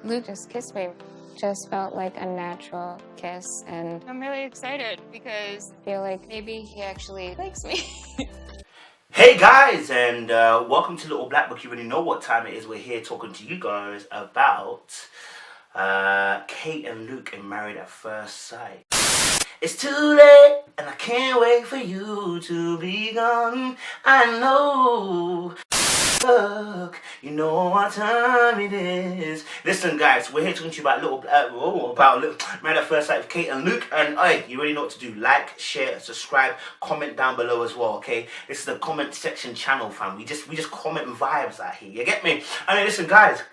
Luke just kissed me. Just felt like a natural kiss, and I'm really excited because I feel like maybe he actually likes me. Hey guys, and welcome to Little Black Book. You already know what time it is. We're here talking to you guys about Kate and Luke in Married at First Sight. It's too late, and I can't wait for you to be gone. I know. Look, you know what time it is. Listen, guys, we're here talking to you about Married at First Sight with Kate and Luke. And you already know what to do: like, share, subscribe, comment down below as well. Okay, this is the comment section channel, fam. We just comment vibes out here. You get me? I mean, listen, guys.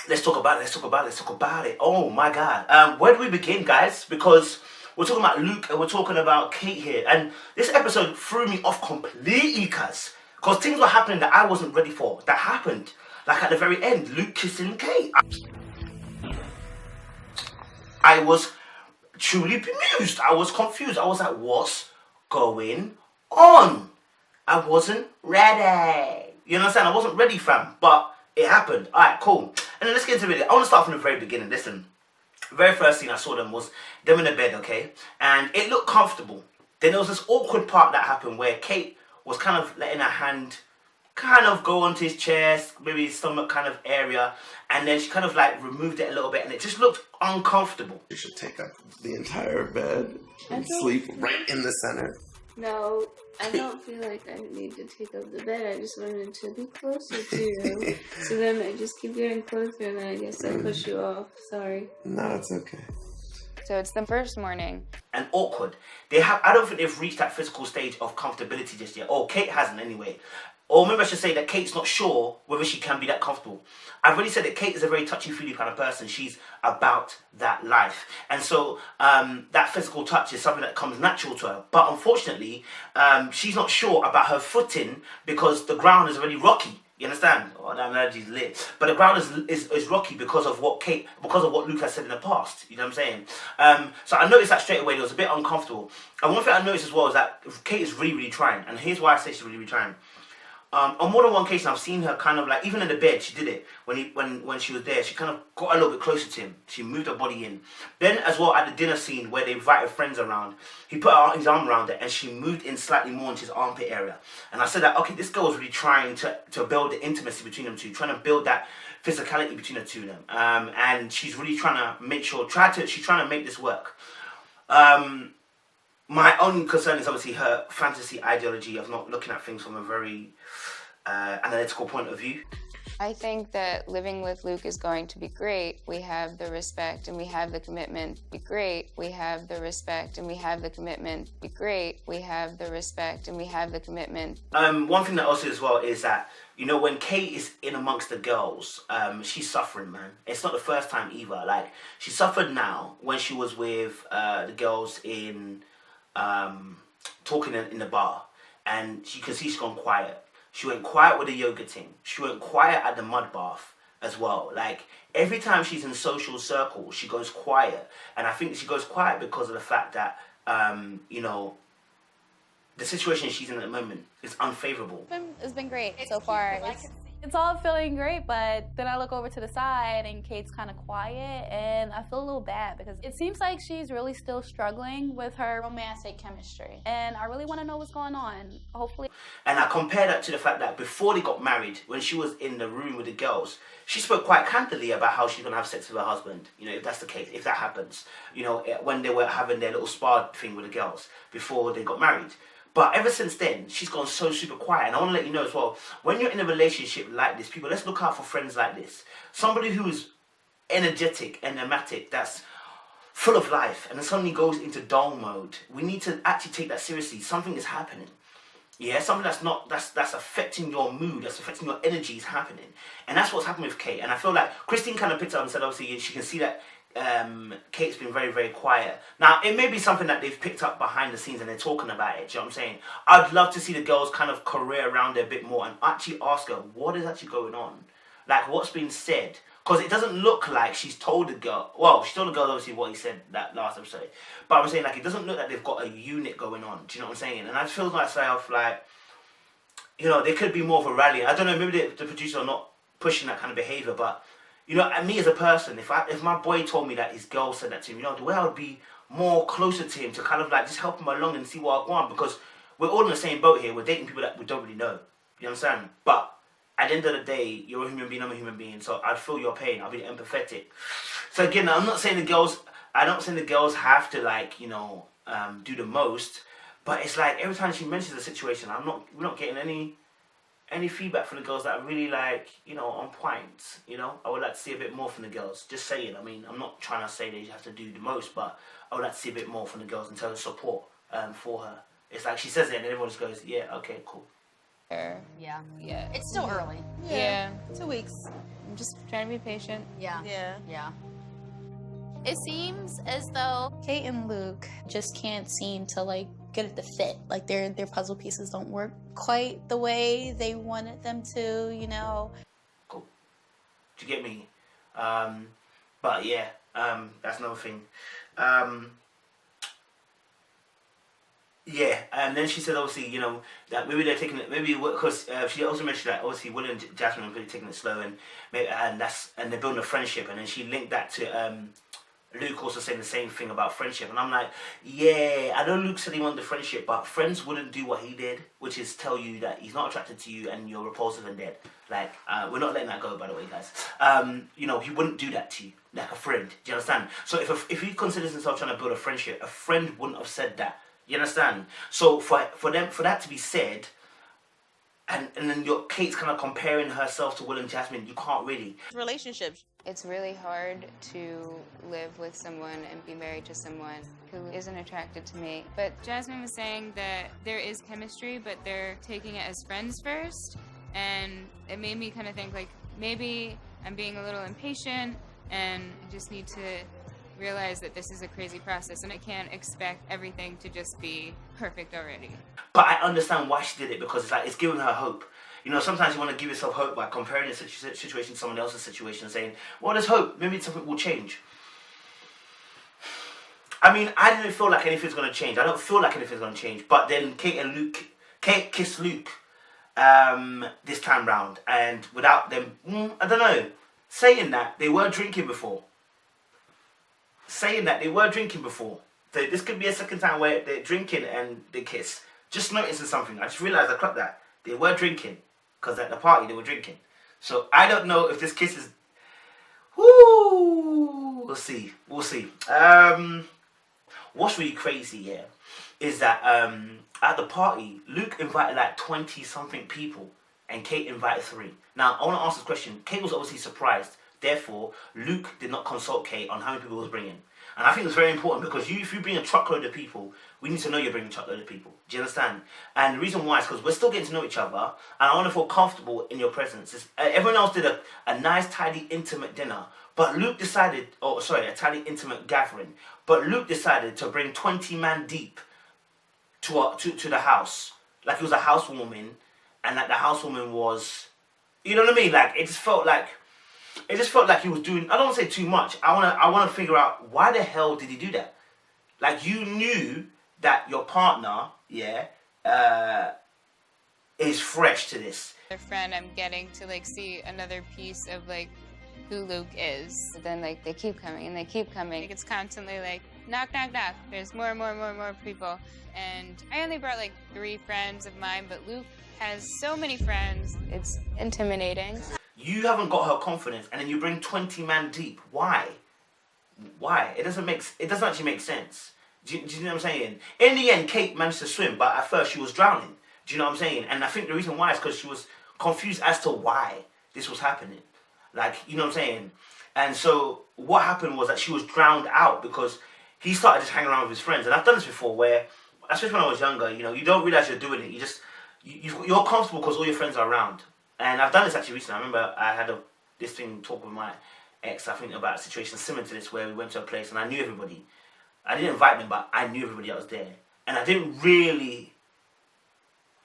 Let's talk about it. Oh my God. Where do we begin, guys? Because we're talking about Luke and we're talking about Kate here, and this episode threw me off completely, cuz. Because things were happening that I wasn't ready for. That happened. Like at the very end, Luke kissing Kate. I was truly bemused. I was confused. I was like, what's going on? I wasn't ready. You understand? I wasn't ready, fam. But it happened. Alright, cool. And then let's get into it. I want to start from the very beginning. Listen. The very first scene I saw them was them in the bed, okay? And it looked comfortable. Then there was this awkward part that happened where Kate was kind of letting her hand kind of go onto his chest, maybe his stomach kind of area, and then she kind of like removed it a little bit, and it just looked uncomfortable. You should take up the entire bed and sleep right in the center. No, I don't feel like I need to take up the bed. I just wanted to be closer to you. So then I just keep getting closer, and then I guess I push you off. Sorry. No, it's okay. So it's the first morning. And awkward. I don't think they've reached that physical stage of comfortability just yet. Or Kate hasn't anyway. Or maybe I should say that Kate's not sure whether she can be that comfortable. I've already said that Kate is a very touchy-feely kind of person. She's about that life. And so that physical touch is something that comes natural to her. But unfortunately, she's not sure about her footing because the ground is already rocky. You understand? Oh, that analogy's lit. But the ground is rocky because of what Luke has said in the past. You know what I'm saying? So I noticed that straight away. It was a bit uncomfortable. And one thing I noticed as well is that Kate is really, really trying. And here's why I say she's really, really trying. On more than one occasion, I've seen her kind of like, even in the bed, she did it when she was there. She kind of got a little bit closer to him. She moved her body in. Then as well at the dinner scene where they invited friends around, he put his arm around her and she moved in slightly more into his armpit area. And I said that, okay, this girl is really trying to build the intimacy between them two, trying to build that physicality between the two of them. And she's really trying to make she's trying to make this work. My only concern is obviously her fantasy ideology of not looking at things from a very analytical point of view. I think that living with Luke is going to be great. We have the respect and we have the commitment. Be great. We have the respect and we have the commitment. Be great. We have the respect and we have the commitment. One thing that also as well is that, you know, when Kate is in amongst the girls, she's suffering, man. It's not the first time either. Like, she suffered now when she was with the girls in talking in the bar, and you can see she's gone quiet. She went quiet with the yoga team. She went quiet at the mud bath as well. Like, every time she's in social circles, she goes quiet. And I think she goes quiet because of the fact that, you know, the situation she's in at the moment is unfavorable. It's been great so far. It's all feeling great, but then I look over to the side and Kate's kind of quiet and I feel a little bad because it seems like she's really still struggling with her romantic chemistry. And I really want to know what's going on, hopefully. And I compare that to the fact that before they got married, when she was in the room with the girls, she spoke quite candidly about how she's going to have sex with her husband, you know, if that's the case, if that happens. You know, when they were having their little spa thing with the girls before they got married. But ever since then, she's gone so super quiet. And I want to let you know as well, when you're in a relationship like this, people, let's look out for friends like this. Somebody who's energetic, enigmatic, that's full of life, and then suddenly goes into dull mode. We need to actually take that seriously. Something is happening. Yeah, something that's affecting your mood, that's affecting your energy is happening. And that's what's happened with Kate. And I feel like Christine kind of picked up and said, obviously, she can see that Kate's been very, very quiet. Now, it may be something that they've picked up behind the scenes and they're talking about it, do you know what I'm saying? I'd love to see the girls kind of career around her a bit more and actually ask her, what is actually going on? Like, what's been said? Because it doesn't look like she's told the girl, well, she told the girl obviously what he said that last episode, but I'm saying, like, it doesn't look like they've got a unit going on, do you know what I'm saying? And I feel myself like, you know, there could be more of a rally. I don't know, maybe the producers are not pushing that kind of behaviour, but You know, and me as a person, if my boy told me that his girl said that to him, you know, the way I would be more closer to him to kind of like just help him along and see what I want, because we're all in the same boat here. We're dating people that we don't really know. You understand? But at the end of the day, you're a human being, I'm a human being, so I'd feel your pain. I'll be empathetic. So again, I'm not saying the girls have to, like, you know, do the most, but it's like every time she mentions the situation, we're not getting any feedback from the girls that are really, like, you know, on point. You know, I would like to see a bit more from the girls. Just saying. I mean, I'm not trying to say that you have to do the most, but I would like to see a bit more from the girls in terms of support for her. It's like she says it and everyone just goes, yeah, okay, cool. Yeah. Yeah. It's still early. Yeah. 2 weeks. I'm just trying to be patient. Yeah. Yeah. It seems as though Kate and Luke just can't seem to, like, get it to fit. Like, their puzzle pieces don't work quite the way they wanted them to, you know. Cool. Do you get me? But yeah, that's another thing. Yeah, and then she said, obviously, you know, that maybe they're taking it, maybe because she also mentioned that obviously Will and Jasmine are really taking it slow, and maybe, and they're building a friendship, and then she linked that to Luke also saying the same thing about friendship, and I'm like, yeah, I know Luke said he wanted the friendship, but friends wouldn't do what he did, which is tell you that he's not attracted to you and you're repulsive and dead. Like, we're not letting that go, by the way, guys. You know, he wouldn't do that to you, like a friend. Do you understand? So if he considers himself trying to build a friendship, a friend wouldn't have said that. You understand? So for that to be said, and then Kate's kind of comparing herself to Will and Jasmine, you can't really. Relationships. It's really hard to live with someone and be married to someone who isn't attracted to me. But Jasmine was saying that there is chemistry, but they're taking it as friends first. And it made me kind of think, like, maybe I'm being a little impatient and I just need to realize that this is a crazy process and I can't expect everything to just be perfect already. But I understand why she did it, because it's like, it's giving her hope. You know, sometimes you want to give yourself hope by comparing your situation to someone else's situation and saying, well, there's hope, maybe something will change. I mean, I didn't feel like anything's going to change. I don't feel like anything's going to change. But then Kate kissed Luke this time round, and without them, I don't know, saying that they were drinking before. So this could be a second time where they're drinking and they kiss. Just noticing something. I just realised I clocked that. They were drinking. Because at the party they were drinking. So I don't know if this kiss is... Woo! We'll see. What's really crazy, yeah, is that at the party, Luke invited like 20-something people and Kate invited 3. Now, I want to ask this question. Kate was obviously surprised. Therefore, Luke did not consult Kate on how many people he was bringing. And I think it's very important, because if you bring a truckload of people, we need to know you're bringing a truckload of people. Do you understand? And the reason why is because we're still getting to know each other, and I want to feel comfortable in your presence. Everyone else did a nice, tidy, intimate dinner, but Luke decided, a tidy, intimate gathering, but Luke decided to bring 20 man deep to the house. Like, it was a housewarming, and like the housewarming was, you know what I mean? Like, it just felt like he was doing, I don't want to say too much. I want to figure out, why the hell did he do that? Like, you knew that your partner, is fresh to this. A friend, I'm getting to, like, see another piece of, like, who Luke is. But then, like, they keep coming and they keep coming. Like, it's constantly like, knock, knock, knock. There's more people. And I only brought, like, 3 friends of mine, but Luke has so many friends. It's intimidating. You haven't got her confidence, and then you bring 20 man deep. Why? It doesn't actually make sense. Do you know what I'm saying? In the end, Kate managed to swim, but at first she was drowning. Do you know what I'm saying? And I think the reason why is because she was confused as to why this was happening. Like, you know what I'm saying? And so what happened was that she was drowned out because he started just hanging around with his friends. And I've done this before where, especially when I was younger, you know, you don't realize you're doing it. You're comfortable because all your friends are around. And I've done this actually recently. I remember I had this talk with my ex, I think, about a situation similar to this, where we went to a place and I knew everybody. I didn't invite them, but I knew everybody that was there. And I didn't really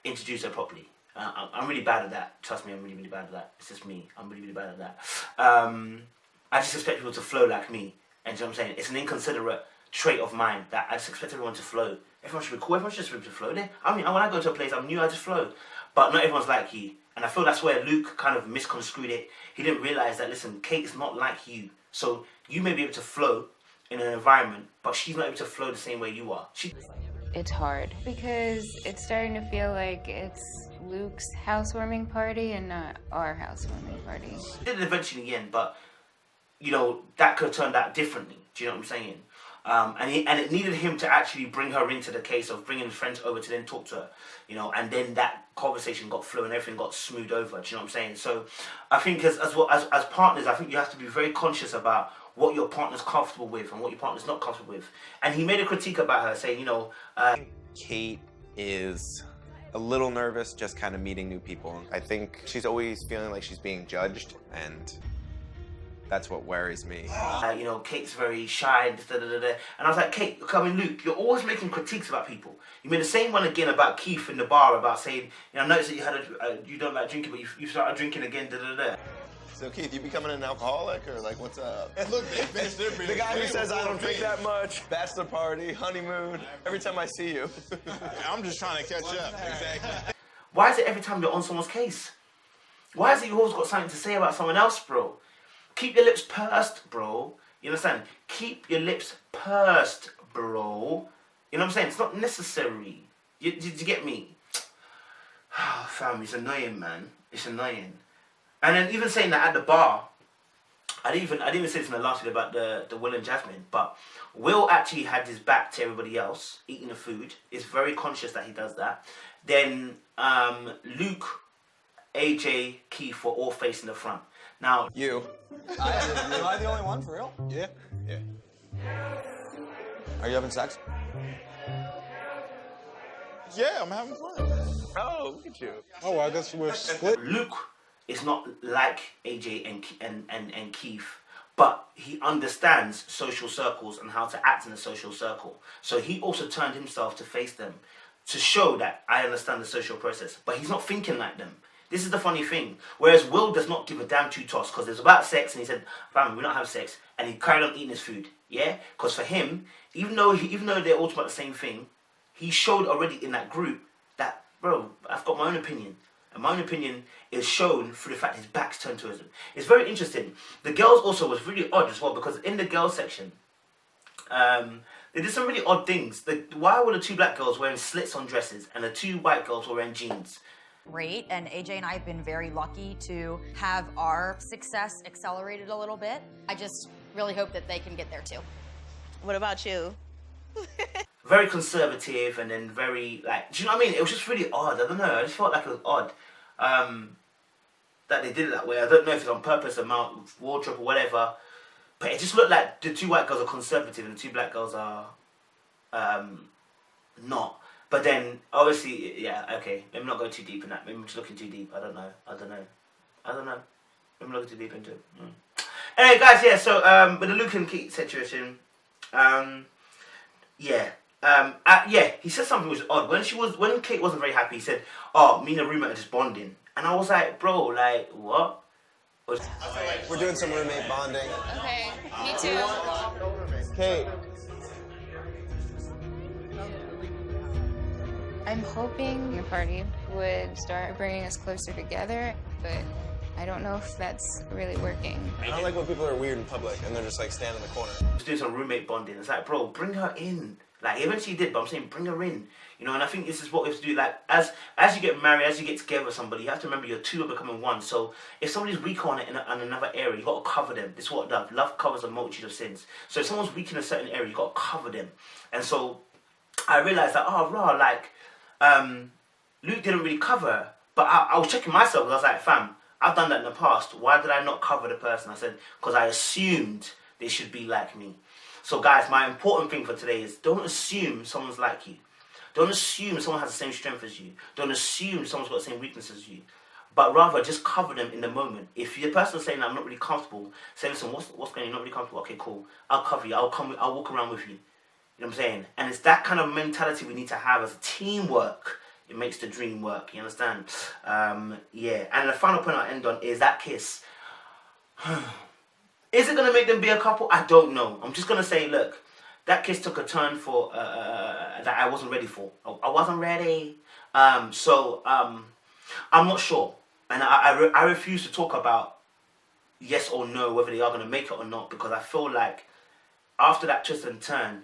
introduce her properly. I'm really bad at that. Trust me, I'm really, really bad at that. It's just me. I'm really, really bad at that. I just expect people to flow like me. And you know what I'm saying? It's an inconsiderate trait of mine that I just expect everyone to flow. Everyone should be cool. Everyone should just be able to flow there. I mean, when I go to a place, I'm new, I just flow. But not everyone's like you. And And I feel that's where Luke kind of misconstrued it. He didn't realize that, listen, Kate's not like you. So you may be able to flow in an environment, but she's not able to flow the same way you are. It's hard because it's starting to feel like it's Luke's housewarming party and not our housewarming party. He did it eventually in the end, but that could have turned out differently. Do you know what I'm saying? And it needed him to actually bring her into the case of bringing friends over to then talk to her, and then that conversation got flowing and everything got smoothed over. Do you know what I'm saying? So I think as partners, I think you have to be very conscious about what your partner's comfortable with and what your partner's not comfortable with. And he made a critique about her saying, Kate is a little nervous just kind of meeting new people. I think she's always feeling like she's being judged, and that's what worries me. Kate's very shy, and I was like, Kate, Luke, you're always making critiques about people. You made the same one again about Keith in the bar about saying, I noticed that you had you don't like drinking, but you started drinking again, So Keith, you becoming an alcoholic, or like what's up? Look, they finished their The guy who says I don't drink that much, bachelor party, honeymoon, every time I see you. I'm just trying to catch up. Exactly. Why is it every time you're on someone's case? Why is it you always got something to say about someone else, bro? Keep your lips pursed, bro. You understand? Keep your lips pursed, bro. You know what I'm saying? It's not necessary. Did you get me? Fam, it's annoying, man. It's annoying. And then even saying that at the bar, I didn't even say this in the last video about the Will and Jasmine, but Will actually had his back to everybody else, eating the food. Is very conscious that he does that. Then Luke, AJ, Keith were all facing the front. Now, You. Am I the only one, for real? Yeah. Are you having sex? Yeah, I'm having fun. Oh, look at you. Oh, I guess we're split. Luke is not like AJ and Keith, but he understands social circles and how to act in a social circle. So he also turned himself to face them to show that I understand the social process. But he's not thinking like them. This is the funny thing. Whereas Will does not give a damn two toss because it's about sex, and he said, "Fam, we don't have sex," and he carried on eating his food. Yeah, because for him, even though they're all about the same thing, he showed already in that group that, bro, I've got my own opinion. And my own opinion is shown through the fact his back's turned towards him. It's very interesting. The girls also was really odd as well, because in the girls section, they did some really odd things. Why were the two black girls wearing slits on dresses and the two white girls were wearing jeans? Great, and AJ and I have been very lucky to have our success accelerated a little bit. I just really hope that they can get there too. What about you? Very conservative, and then very, do you know what I mean? It was just really odd. I don't know. I just felt like it was odd that they did it that way. I don't know if it's on purpose, amount of wardrobe or whatever, but it just looked like the two white girls are conservative and the two black girls are not. But then, obviously, yeah, okay. Maybe not going too deep in that. Maybe I'm just looking too deep. I don't know. Maybe I'm looking too deep into it. Anyway, guys, yeah, so with the Luke and Kate situation, he said something which was odd. When Kate wasn't very happy, he said, "Oh, me and the roommate are just bonding." And I was like, bro, like, what? We're doing some roommate bonding. Okay, me too. Kate. I'm hoping the party would start bringing us closer together, but I don't know if that's really working. I don't like when people are weird in public and they're just like standing in the corner. Just doing some roommate bonding. It's like, bro, bring her in. Like, eventually did, but I'm saying bring her in. And I think this is what we have to do. Like, as you get married, as you get together with somebody, you have to remember your two are becoming one. So if somebody's weak on it in another area, you got to cover them. This is what love covers a multitude of sins. So if someone's weak in a certain area, you got to cover them. And so I realized that, Luke didn't really cover her. But I was checking myself, because I was like, fam, I've done that in the past. Why did I not cover the person? I said, because I assumed they should be like me. So guys, my important thing for today is don't assume someone's like you. Don't assume someone has the same strength as you. Don't assume someone's got the same weaknesses as you. But rather, just cover them in the moment. If the person's saying, I'm not really comfortable, say, listen, what's going on? You're not really comfortable? Okay, cool. I'll cover you. I'll walk around with you. You know what I'm saying? And it's that kind of mentality we need to have as a teamwork. It makes the dream work. You understand? Yeah. And the final point I'll end on is that kiss. Is it going to make them be a couple? I don't know. I'm just going to say, look, that kiss took a turn for that I wasn't ready for. I wasn't ready. So I'm not sure. And I refuse to talk about yes or no, whether they are going to make it or not, because I feel like after that twist and turn,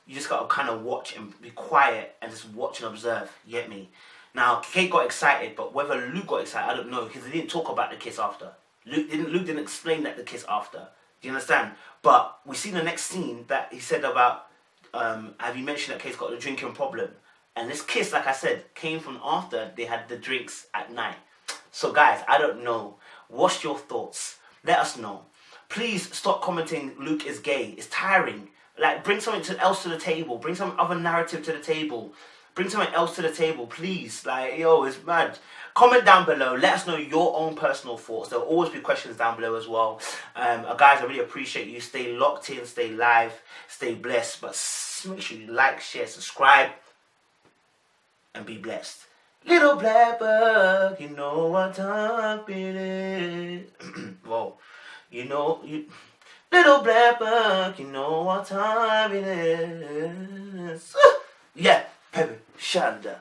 you just got to kind of watch and be quiet and just watch and observe. You get me? Now, Kate got excited, but whether Luke got excited, I don't know, because they didn't talk about the kiss after. Luke didn't explain that the kiss after. Do you understand? But we see the next scene that he said about, have you mentioned that Kate's got a drinking problem? And this kiss, like I said, came from after they had the drinks at night. So guys, I don't know. What's your thoughts? Let us know. Please stop commenting Luke is gay. It's tiring. Like, bring something else to the table. Bring some other narrative to the table. Bring something else to the table, please. Like, yo, it's mad. Comment down below. Let us know your own personal thoughts. There will always be questions down below as well. Guys, I really appreciate you. Stay locked in, stay live, stay blessed. But make sure you like, share, subscribe, and be blessed. Little black bug, you know what time it is. Whoa. Little black bug, you know what time it is. Yeah, baby, shanda.